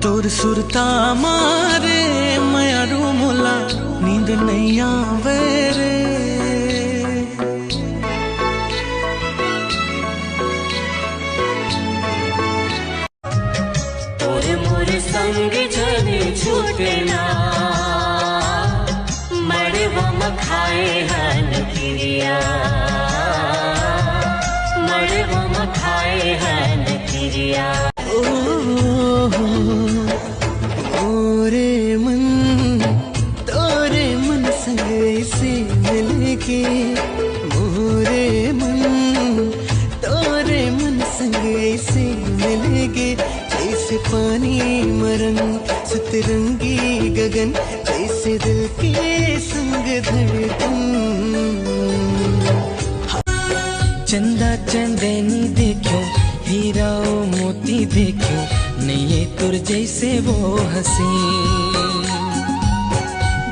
तोर सुरता मारे मयारू मोला नींद नहीं आवे रे। और मोर संग जने छूटे ना मड़वा मखाए हन किरिया, मड़वा मखाए हन किरिया। तोरे मन संग ऐसे मिलके, मोरे मन तोरे मन संग ऐसे मिलके, जैसे पानी मरंग सतरंगी गगन, जैसे दिल के संग धड़कन। चंदा चंदनी देखो, हीरा मोती देखो, नहीं ये तुर जैसे वो हंसी।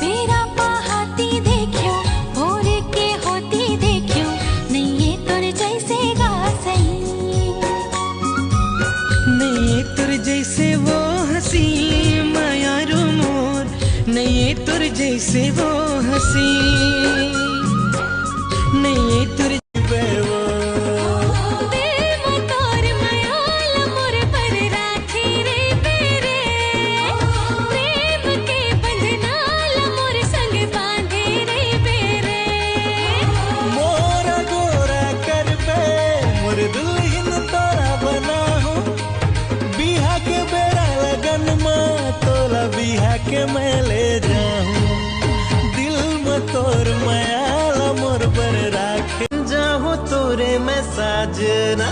बेरा पहाती देखो, भोरे के होती देखो, नहीं ये तुर जैसे गासई। नहीं ये तुर जैसे वो हंसी मायारू मोर, नहीं ये तुर जैसे वो हंसी, नहीं ये तुर के मैं ले जाऊं दिल में तोर माया मोर पर राख जाऊं तोरे मैं साजना,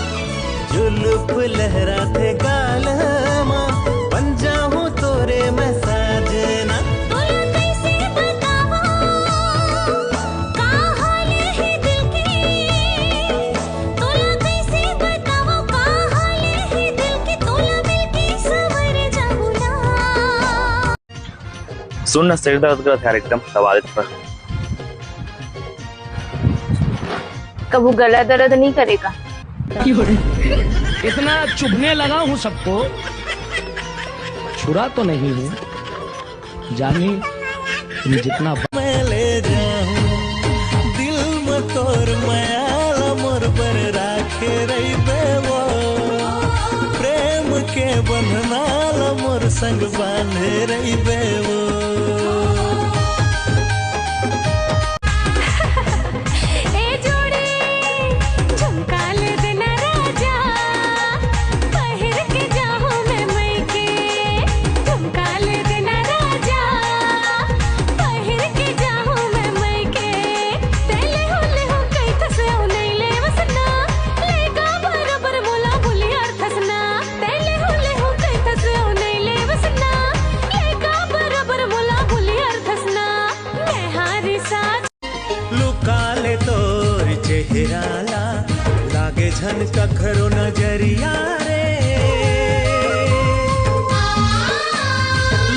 जुल्फ लहराते गाल मां बन जाऊं तोरे मैं साजना। सुनना सिर दर्द का था एकदम सवाल पर। कबू गला दर्द नहीं करेगा? इतना चुभने लगा हूँ सबको, छुरा तो नहीं हूँ जानी तुम जितना। मैं ले जाऊं दिल में तोर माया मोर पर राखे रही बेवो, प्रेम के बंधना मोर संग बांधे रही बेवो। चेहराला लागे झन कखरो नजरिया रे,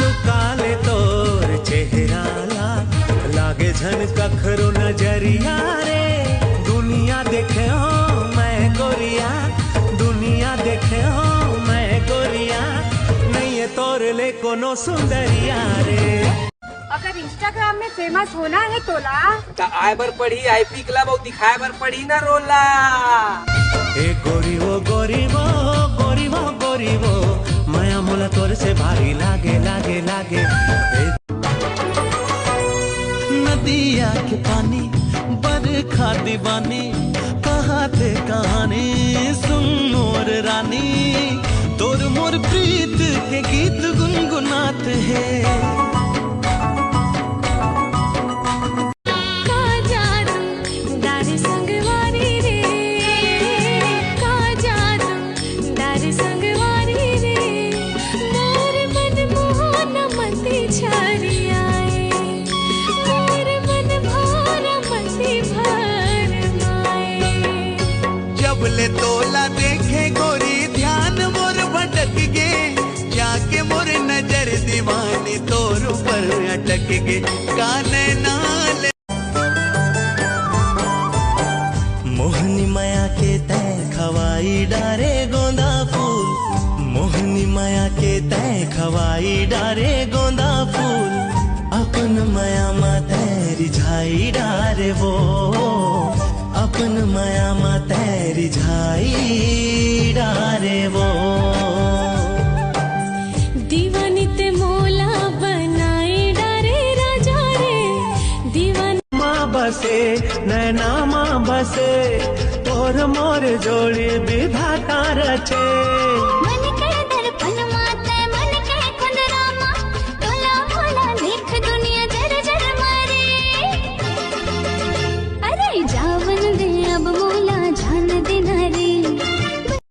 लुकाले तोर चेहराला लागे झन कखरो नजरिया रे। दुनिया देखे हो मैं गोरिया, दुनिया देखे हो मैं गोरिया, नहीं ये तोर ले कोनो सुंदरिया रे। अगर इंस्टाग्राम में फेमस होना है तो ला आए बर पढ़ी आईपी क्लब और दिखाए बर पढ़ी ना रोला। ए गोरी वो गोरी वो गोरी वो गोरी वो, माया मोला तोर से भारी लागे लागे लागे। नदिया के पानी बरखा दीवानी, कहाँ थे कहानी सुन मोर रानी, तोर मोर प्रीत के गीत गुनगुनात है। ले तोला देखे गोरी ध्यान मोर भटक गे, जाके मोर नजर दीवानी तोर पर अटक गे। काने नाल मोहनी माया के तय खवाई डारे गोंदा फूल, मोहनी माया के तय खवाई डारे गोंदा फूल अपन माया मा तेरी झाई डारे वो अपन माया मा तेरी झाई डारे वो दीवानी ते मोला बनाए डारे राजा रे दीवानी माँ बसे नैना माँ बसे तोर मोर जोड़ी विधाता रचे